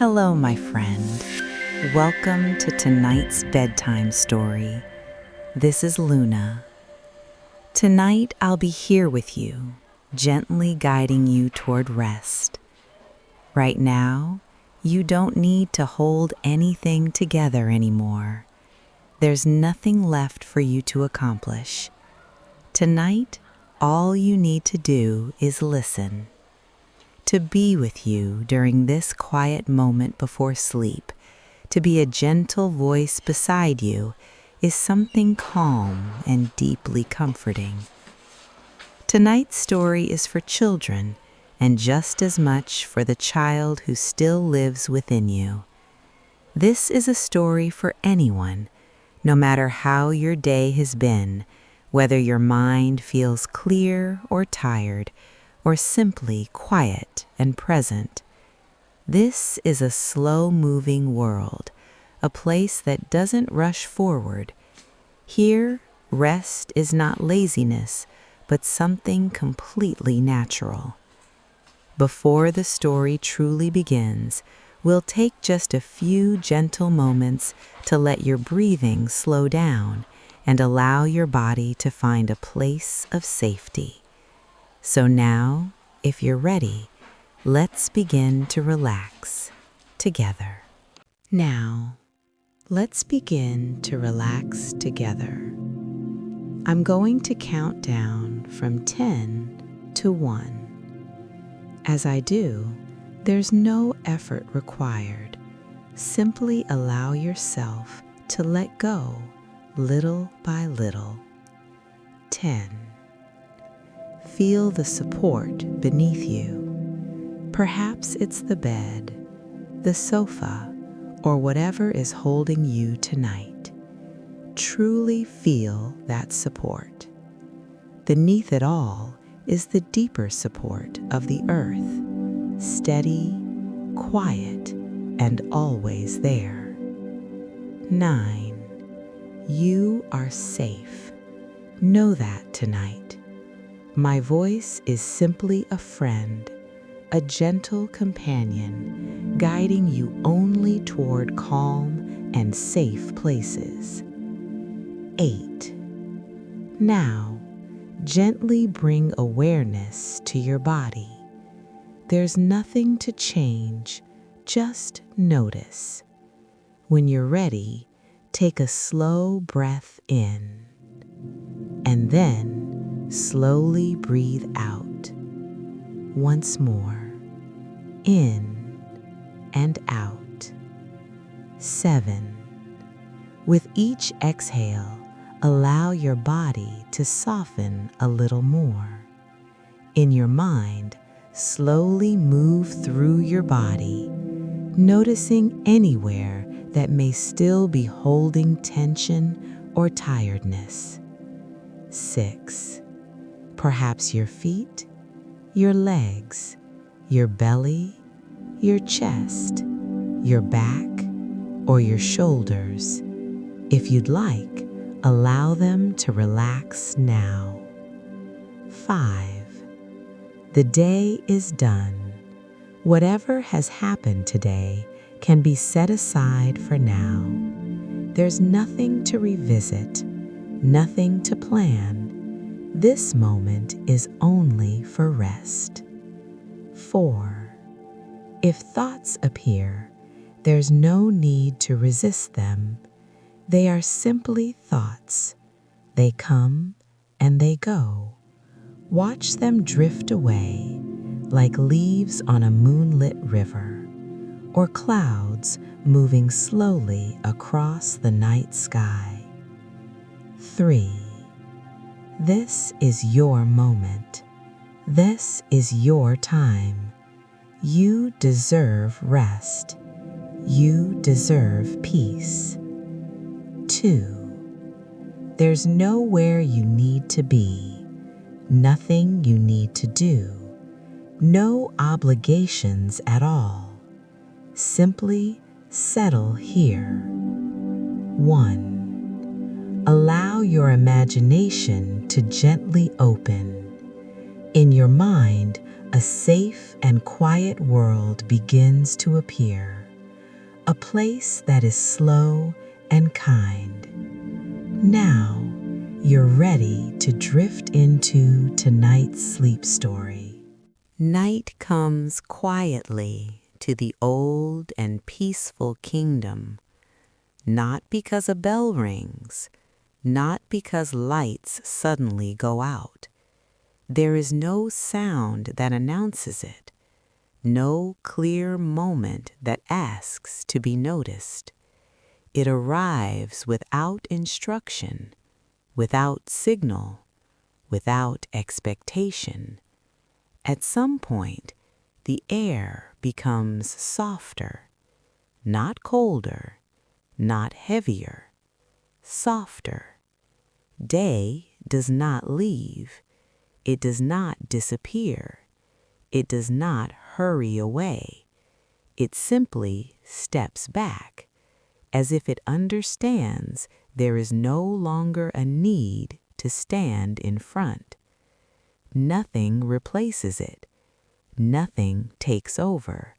Hello, my friend. Welcome to tonight's bedtime story. This is Luna. Tonight, I'll be here with you, gently guiding you toward rest. Right now, you don't need to hold anything together anymore. There's nothing left for you to accomplish. Tonight, all you need to do is listen. To be with you during this quiet moment before sleep, to be a gentle voice beside you, is something calm and deeply comforting. Tonight's story is for children, and just as much for the child who still lives within you. This is a story for anyone, no matter how your day has been, whether your mind feels clear or tired, or simply quiet and present. This is a slow-moving world, a place that doesn't rush forward. Here, rest is not laziness, but something completely natural. Before the story truly begins, we'll take just a few gentle moments to let your breathing slow down and allow your body to find a place of safety. So now, if you're ready, let's begin to relax together. Now, let's begin to relax together. I'm going to count down from 10 to 1. As I do, there's no effort required. Simply allow yourself to let go little by little. 10. Feel the support beneath you. Perhaps it's the bed, the sofa, or whatever is holding you tonight. Truly feel that support. Beneath it all is the deeper support of the earth, steady, quiet, and always there. 9. You are safe. Know that tonight. My voice is simply a friend, a gentle companion, guiding you only toward calm and safe places. 8. Now, gently bring awareness to your body. There's nothing to change, just notice. When you're ready, take a slow breath in, and then slowly breathe out. Once more, in and out. 7. With each exhale, allow your body to soften a little more. In your mind, slowly move through your body, noticing anywhere that may still be holding tension or tiredness. 6. Perhaps your feet, your legs, your belly, your chest, your back, or your shoulders. If you'd like, allow them to relax now. 5. The day is done. Whatever has happened today can be set aside for now. There's nothing to revisit, nothing to plan. This moment is only for rest. 4. If thoughts appear, there's no need to resist them. They are simply thoughts. They come and they go. Watch them drift away like leaves on a moonlit river, or clouds moving slowly across the night sky. 3. This is your moment. This is your time. You deserve rest. You deserve peace. 2. There's nowhere you need to be, nothing you need to do, no obligations at all. Simply settle here. 1. Allow your imagination to gently open. In your mind, a safe and quiet world begins to appear. a place that is slow and kind. Now, you're ready to drift into tonight's sleep story. Night comes quietly to the old and peaceful kingdom, not because a bell rings, not because lights suddenly go out. There is no sound that announces it, no clear moment that asks to be noticed. It arrives without instruction, without signal, without expectation. At some point, the air becomes softer, not colder, not heavier, softer. Day does not leave. It does not disappear. It does not hurry away. It simply steps back, as if it understands there is no longer a need to stand in front. Nothing replaces it. Nothing takes over.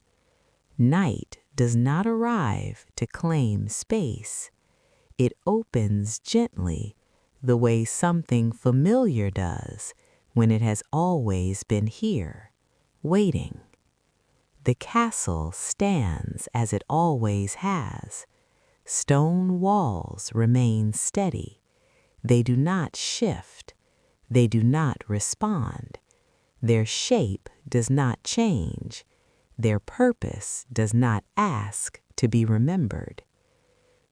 Night does not arrive to claim space. It opens gently, the way something familiar does when it has always been here, waiting. The castle stands as it always has. Stone walls remain steady. They do not shift. They do not respond. Their shape does not change. Their purpose does not ask to be remembered.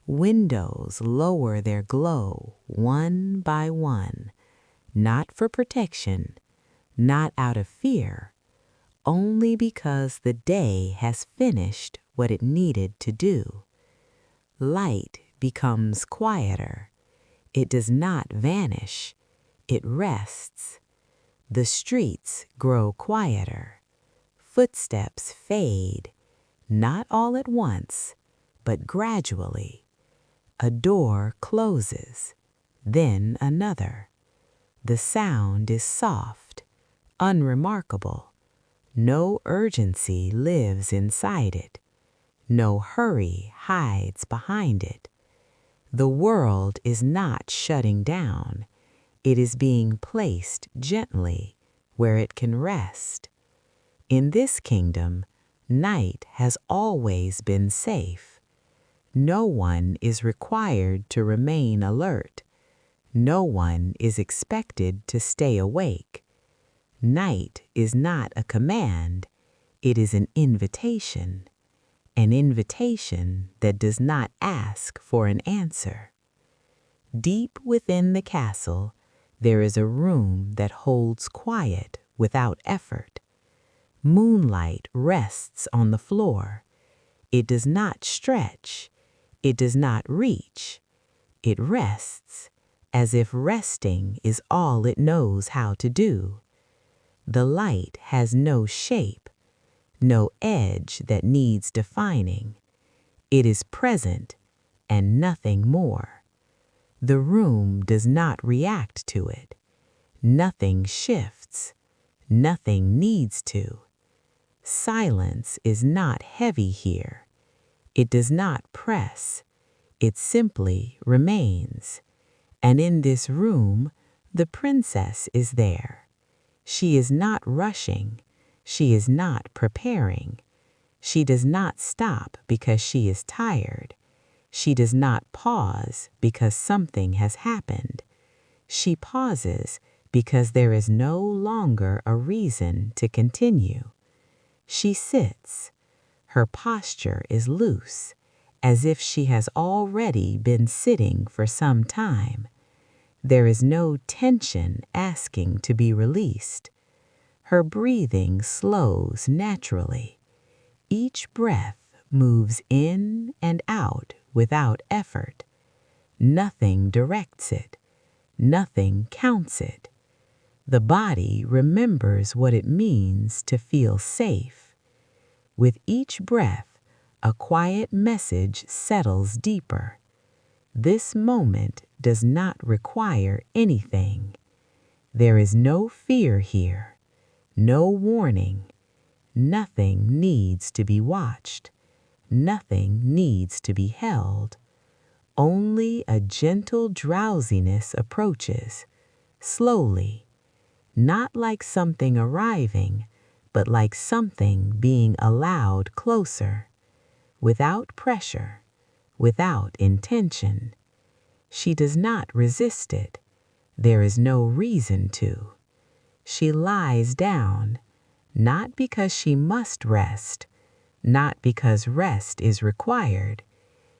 Windows lower their glow one by one, not for protection, not out of fear, only because the day has finished what it needed to do. Light becomes quieter. It does not vanish. It rests. The streets grow quieter. Footsteps fade, not all at once, but gradually. A door closes, then another. The sound is soft, unremarkable. No urgency lives inside it. No hurry hides behind it. The world is not shutting down. It is being placed gently where it can rest. In this kingdom, night has always been safe. No one is required to remain alert. No one is expected to stay awake. Night is not a command. It is an invitation that does not ask for an answer. Deep within the castle, there is a room that holds quiet without effort. Moonlight rests on the floor. It does not stretch. It does not reach. It rests, as if resting is all it knows how to do. The light has no shape, no edge that needs defining. It is present and nothing more. The room does not react to it. Nothing shifts. Nothing needs to. Silence is not heavy here. It does not press. It simply remains. And in this room, the princess is there. She is not rushing. She is not preparing. She does not stop because she is tired. She does not pause because something has happened. She pauses because there is no longer a reason to continue. She sits. Her posture is loose, as if she has already been sitting for some time. There is no tension asking to be released. Her breathing slows naturally. Each breath moves in and out without effort. Nothing directs it. Nothing counts it. The body remembers what it means to feel safe. With each breath, a quiet message settles deeper. This moment does not require anything. There is no fear here, no warning. Nothing needs to be watched. nothing needs to be held. Only a gentle drowsiness approaches, slowly, not like something arriving, but like something being allowed closer, without pressure, without intention. She does not resist it. There is no reason to. She lies down, not because she must rest, not because rest is required.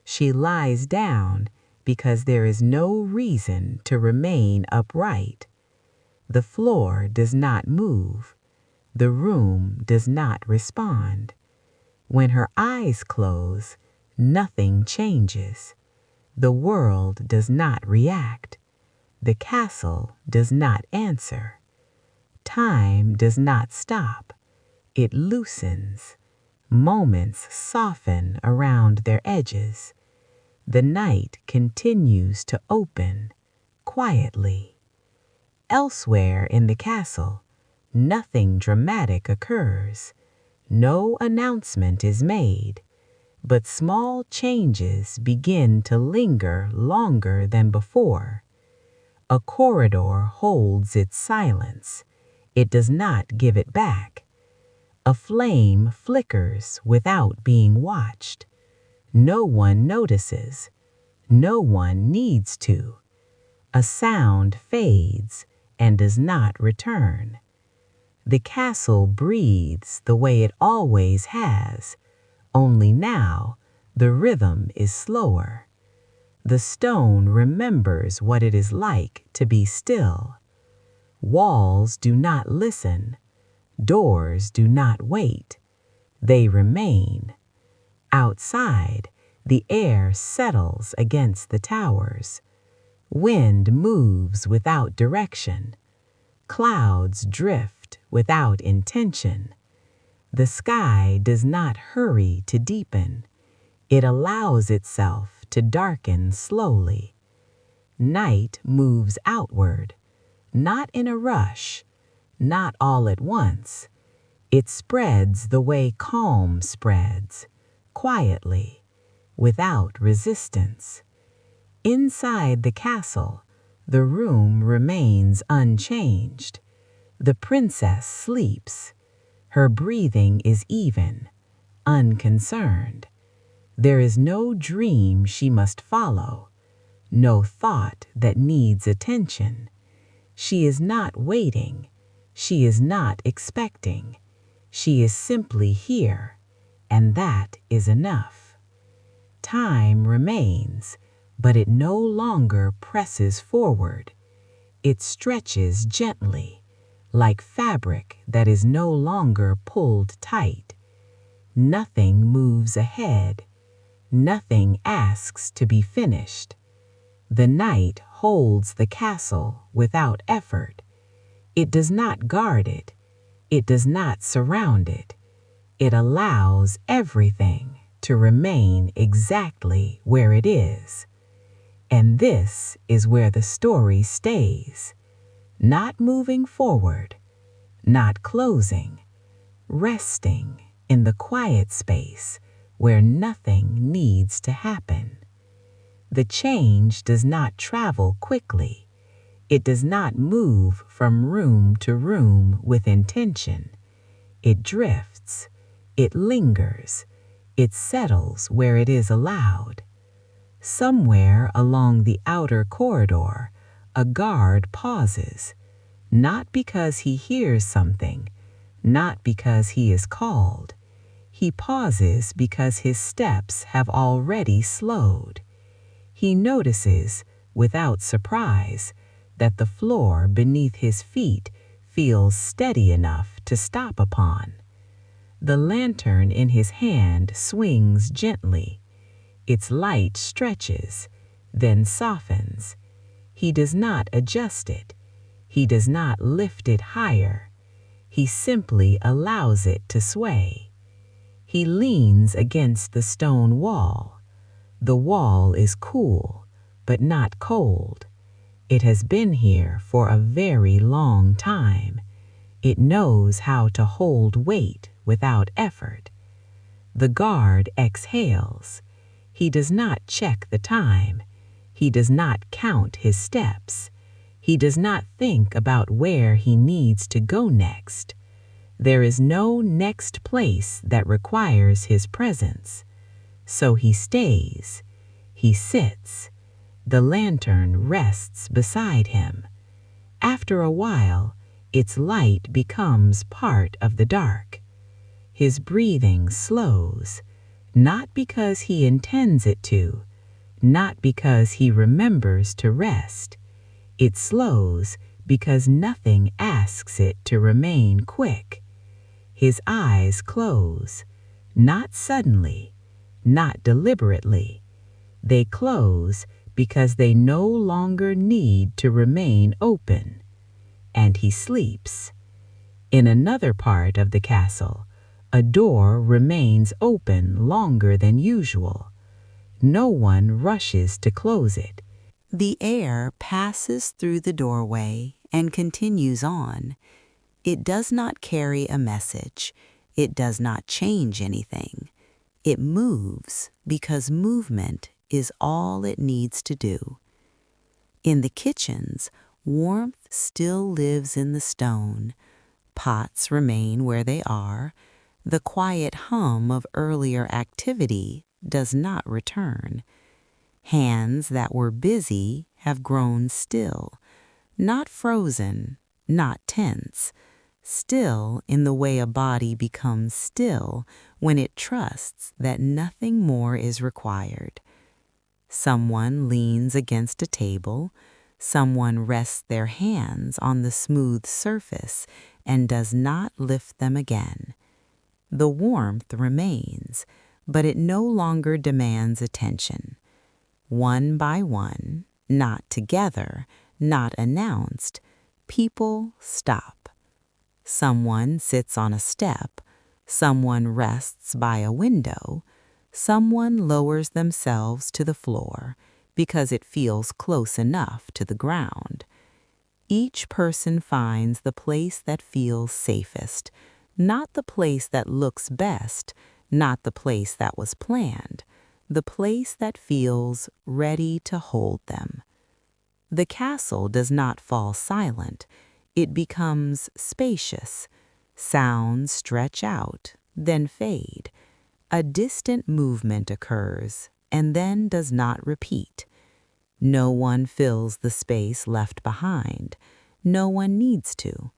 She lies down because there is no reason to remain upright. The floor does not move. The room does not respond. When her eyes close, nothing changes. The world does not react. The castle does not answer. Time does not stop. It loosens. Moments soften around their edges. The night continues to open, quietly. Elsewhere in the castle, nothing dramatic occurs. No announcement is made, but small changes begin to linger longer than before. A corridor holds its silence. It does not give it back. A flame flickers without being watched. No one notices. No one needs to. A sound fades and does not return. The castle breathes the way it always has, only now the rhythm is slower. The stone remembers what it is like to be still. Walls do not listen. Doors do not wait. They remain. Outside, the air settles against the towers. Wind moves without direction. Clouds drift without intention. The sky does not hurry to deepen. It allows itself to darken slowly. Night moves outward, not in a rush, not all at once. It spreads the way calm spreads, quietly, without resistance. Inside the castle, the room remains unchanged. The princess sleeps. Her breathing is even, unconcerned. There is no dream she must follow, no thought that needs attention. She is not waiting. She is not expecting. She is simply here, and that is enough. Time remains, but it no longer presses forward. It stretches gently, like fabric that is no longer pulled tight. Nothing moves ahead. Nothing asks to be finished. The night holds the castle without effort. It does not guard it. It does not surround it. It allows everything to remain exactly where it is. And this is where the story stays, not moving forward, not closing, resting in the quiet space where nothing needs to happen. The change does not travel quickly. It does not move from room to room with intention. It drifts. It lingers. It settles where it is allowed. Somewhere along the outer corridor, a guard pauses, not because he hears something, not because he is called. He pauses because his steps have already slowed. He notices, without surprise, that the floor beneath his feet feels steady enough to stop upon. The lantern in his hand swings gently. Its light stretches, then softens. He does not adjust it. He does not lift it higher. He simply allows it to sway. He leans against the stone wall. The wall is cool, but not cold. It has been here for a very long time. It knows how to hold weight without effort. The guard exhales. He does not check the time. He does not count his steps. He does not think about where he needs to go next. There is no next place that requires his presence. So he stays. He sits. The lantern rests beside him. After a while, its light becomes part of the dark. His breathing slows, not because he intends it to, not because he remembers to rest. It slows because nothing asks it to remain quick. His eyes close, not suddenly, not deliberately. They close because they no longer need to remain open. And he sleeps. In another part of the castle, a door remains open longer than usual. No one rushes to close it. The air passes through the doorway and continues on. It does not carry a message. It does not change anything. It moves because movement is all it needs to do. In the kitchens, warmth still lives in the stone. Pots remain where they are. The quiet hum of earlier activity does not return. Hands that were busy have grown still, not frozen, not tense, still in the way a body becomes still when it trusts that nothing more is required. Someone leans against a table. Someone rests their hands on the smooth surface and does not lift them again. The warmth remains, but it no longer demands attention. One by one, not together, not announced, people stop. Someone sits on a step. Someone rests by a window. Someone lowers themselves to the floor because it feels close enough to the ground. Each person finds the place that feels safest, not the place that looks best, not the place that was planned, the place that feels ready to hold them. The castle does not fall silent. It becomes spacious. Sounds stretch out, then fade. A distant movement occurs and then does not repeat. No one fills the space left behind. No one needs to.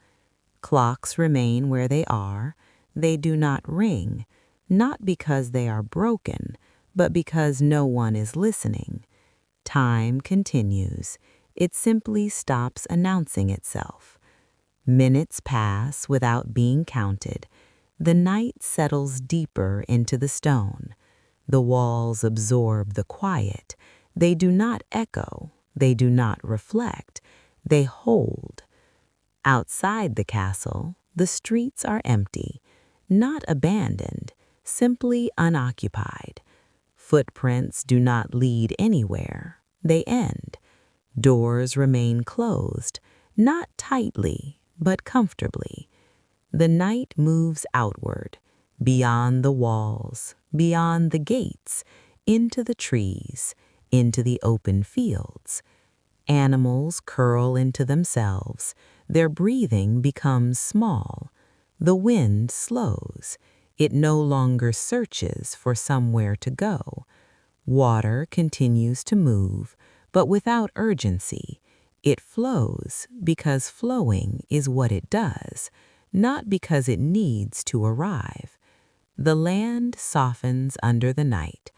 Clocks remain where they are. They do not ring, not because they are broken, but because no one is listening. Time continues. It simply stops announcing itself. Minutes pass without being counted. The night settles deeper into the stone. The walls absorb the quiet. They do not echo. They do not reflect. They hold. Outside the castle, the streets are empty, not abandoned, simply unoccupied. Footprints do not lead anywhere. They end. Doors remain closed, not tightly, but comfortably. The night moves outward, beyond the walls, beyond the gates, into the trees, into the open fields. Animals curl into themselves. Their breathing becomes small. The wind slows. It no longer searches for somewhere to go. Water continues to move, but without urgency. It flows because flowing is what it does, not because it needs to arrive. The land softens under the night.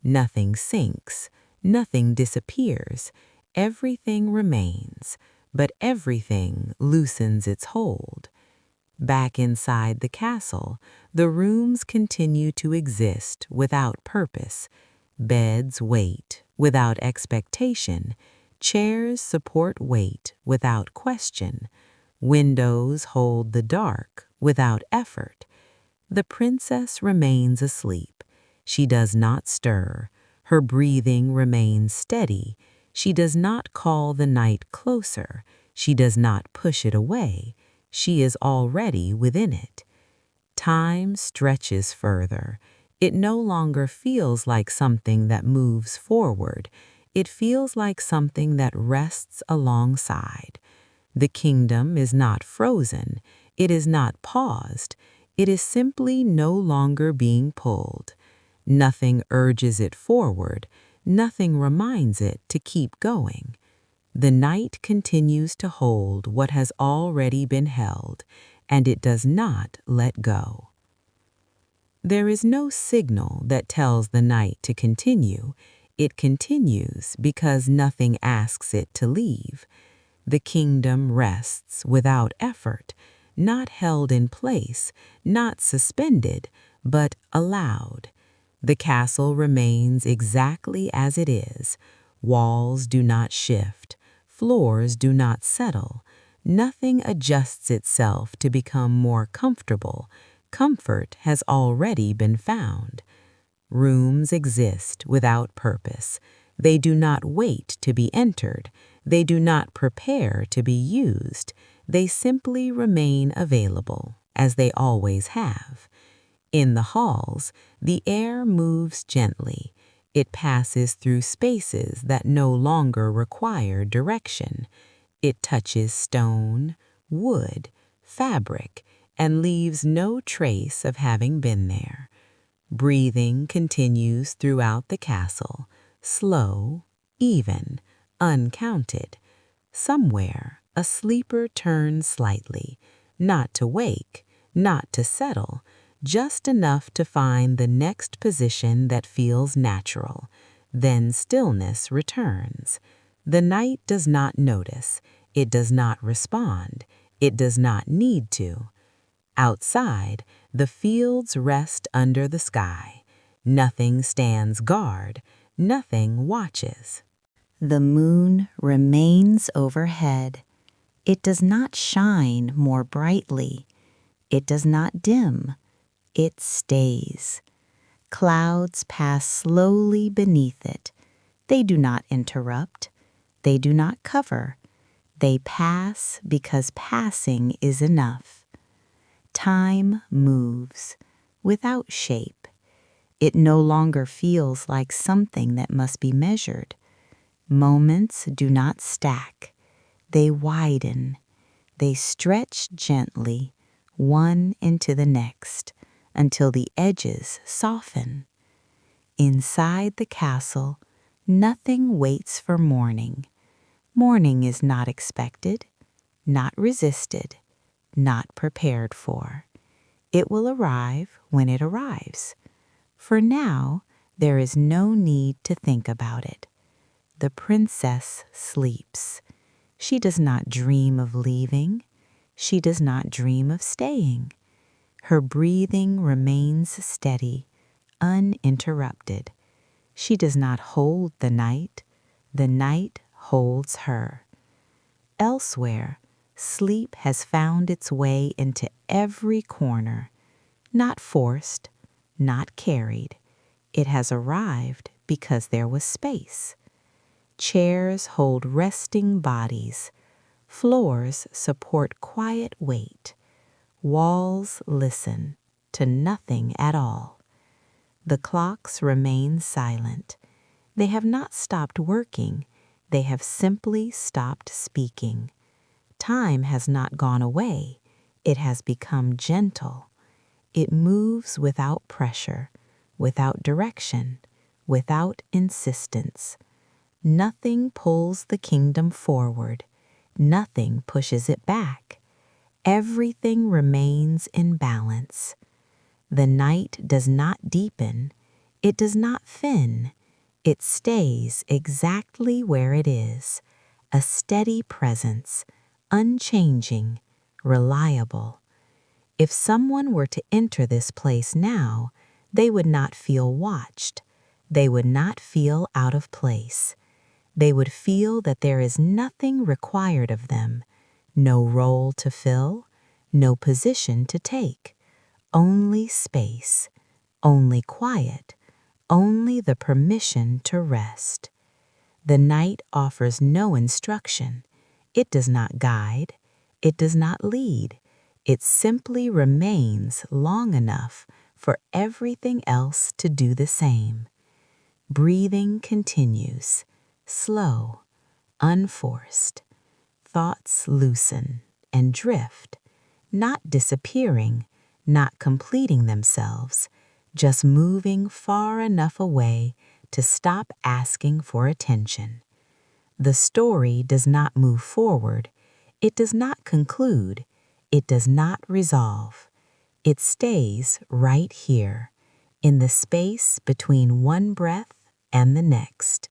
Nothing sinks, nothing disappears. Everything remains, but everything loosens its hold. Back inside the castle, the rooms continue to exist without purpose. Beds wait without expectation. Chairs support weight without question. Windows hold the dark without effort. The princess remains asleep. She does not stir. Her breathing remains steady. She does not call the night closer. She does not push it away. She is already within it. Time stretches further. It no longer feels like something that moves forward. It feels like something that rests alongside. The kingdom is not frozen. It is not paused. It is simply no longer being pulled. Nothing urges it forward. Nothing reminds it to keep going. The night continues to hold what has already been held, and it does not let go. There is no signal that tells the night to continue. It continues because nothing asks it to leave. The kingdom rests without effort, not held in place, not suspended, but allowed. The castle remains exactly as it is. Walls do not shift. Floors do not settle. Nothing adjusts itself to become more comfortable. Comfort has already been found. Rooms exist without purpose. They do not wait to be entered. They do not prepare to be used. They simply remain available, as they always have. In the halls, the air moves gently. It passes through spaces that no longer require direction. It touches stone, wood, fabric, and leaves no trace of having been there. Breathing continues throughout the castle, slow, even, uncounted. Somewhere, a sleeper turns slightly, not to wake, not to settle, just enough to find the next position that feels natural. Then stillness returns. The night does not notice. It does not respond. It does not need to. Outside, the fields rest under the sky. Nothing stands guard. Nothing watches. The moon remains overhead. It does not shine more brightly. It does not dim. It stays. Clouds pass slowly beneath it. They do not interrupt. They do not cover. They pass because passing is enough. Time moves without shape. It no longer feels like something that must be measured. Moments do not stack. They widen. They stretch gently, one into the next, until the edges soften. Inside the castle, nothing waits for morning. Morning is not expected, not resisted, not prepared for. It will arrive when it arrives. For now, there is no need to think about it. The princess sleeps. She does not dream of leaving. She does not dream of staying. Her breathing remains steady, uninterrupted. She does not hold the night. The night holds her. Elsewhere, sleep has found its way into every corner, not forced, not carried. It has arrived because there was space. Chairs hold resting bodies. Floors support quiet weight. Walls listen to nothing at all. The clocks remain silent. They have not stopped working. They have simply stopped speaking. Time has not gone away. It has become gentle. It moves without pressure, without direction, without insistence. Nothing pulls the kingdom forward. Nothing pushes it back. Everything remains in balance. The night does not deepen. It does not thin. It stays exactly where it is, a steady presence, unchanging, reliable. If someone were to enter this place now, they would not feel watched. They would not feel out of place. They would feel that there is nothing required of them, no role to fill, no position to take, only space, only quiet, only the permission to rest. The night offers no instruction. It does not guide. It does not lead. It simply remains long enough for everything else to do the same. Breathing continues, slow, unforced. Thoughts loosen and drift, not disappearing, not completing themselves, just moving far enough away to stop asking for attention. The story does not move forward, it does not conclude, it does not resolve. It stays right here, in the space between one breath and the next,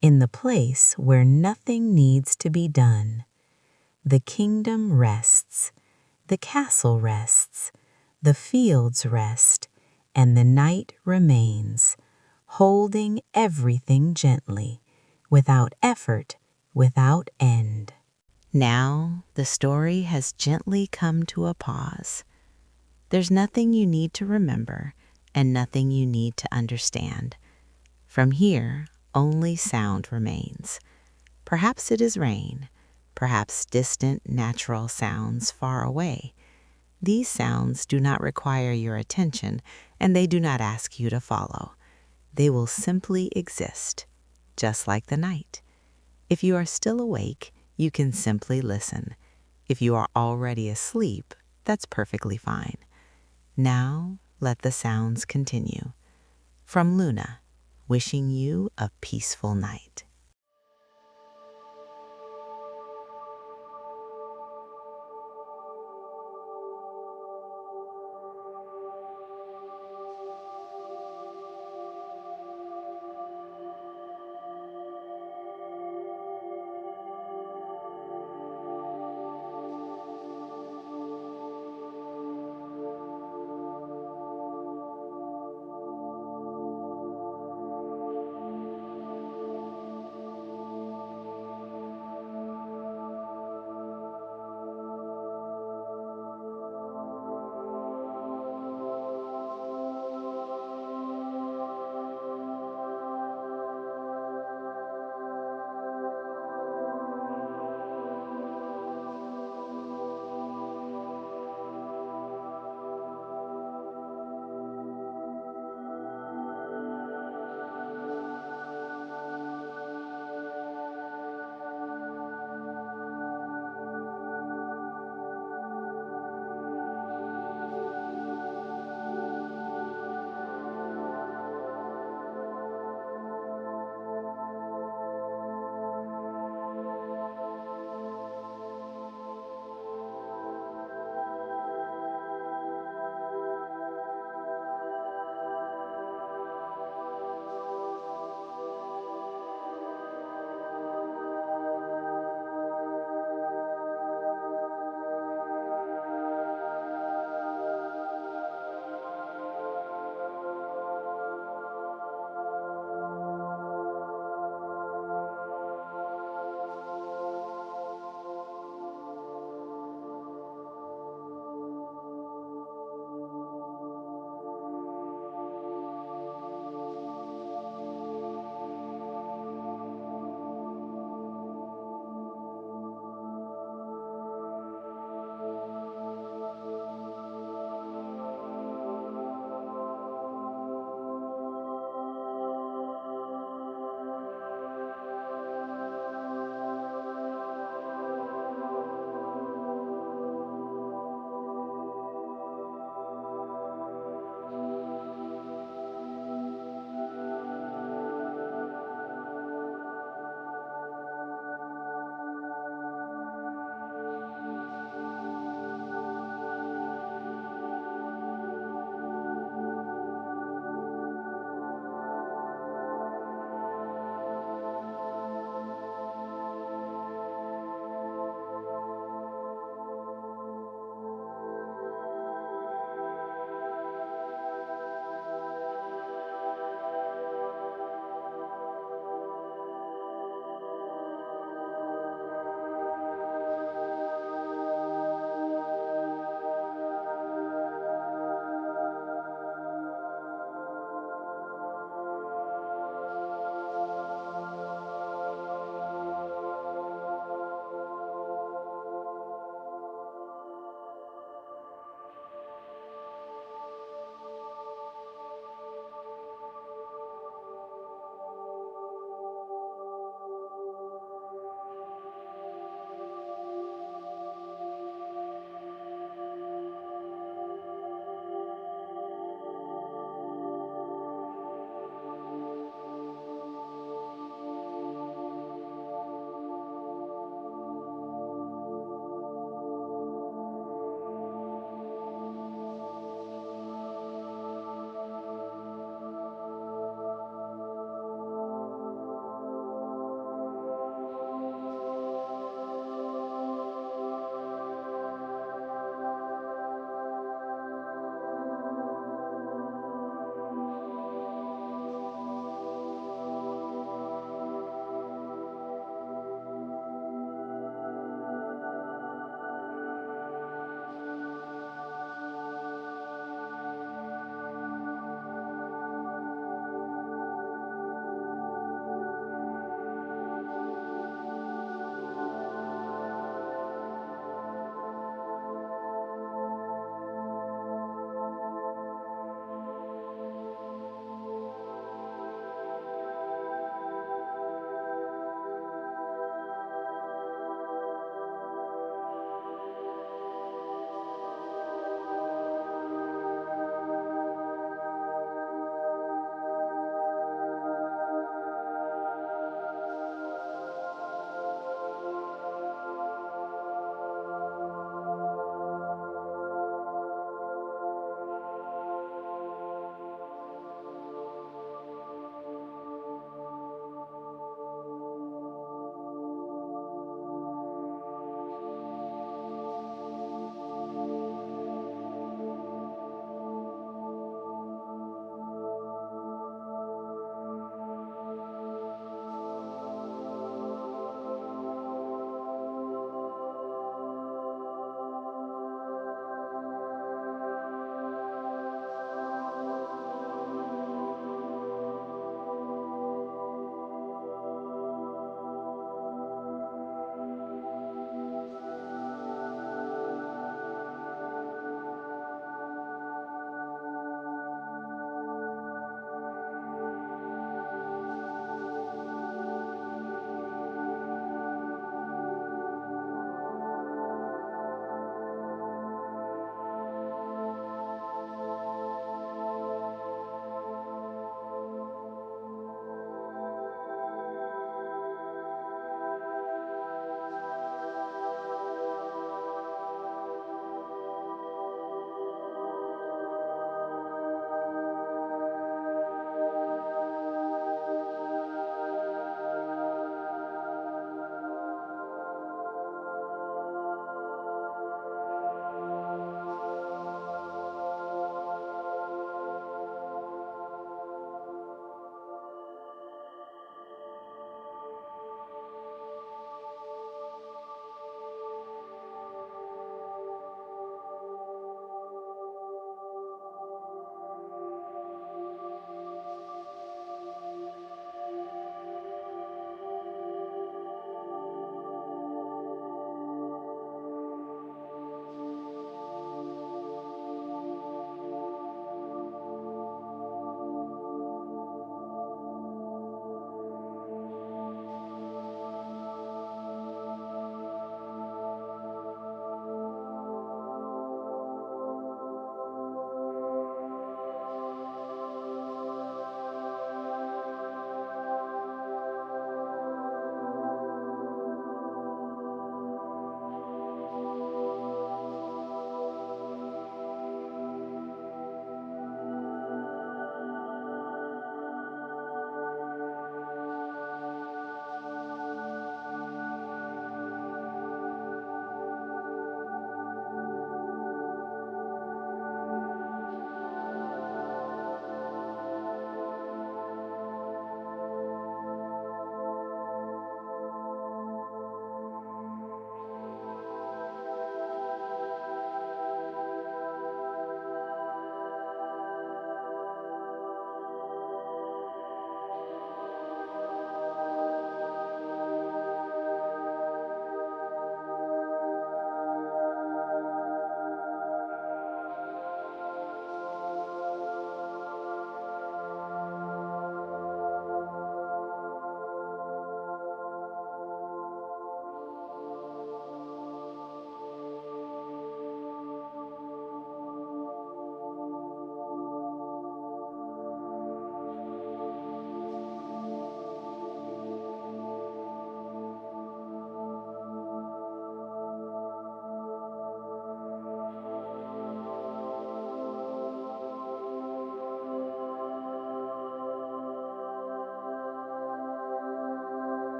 in the place where nothing needs to be done. The kingdom rests, the castle rests, the fields rest, and the night remains, holding everything gently, without effort, without end. Now the story has gently come to a pause. There's nothing you need to remember and nothing you need to understand. From here, only sound remains. Perhaps it is rain, perhaps distant natural sounds far away. These sounds do not require your attention, and they do not ask you to follow. They will simply exist, just like the night. If you are still awake, you can simply listen. If you are already asleep, that's perfectly fine. Now, let the sounds continue. From Luna, wishing you a peaceful night.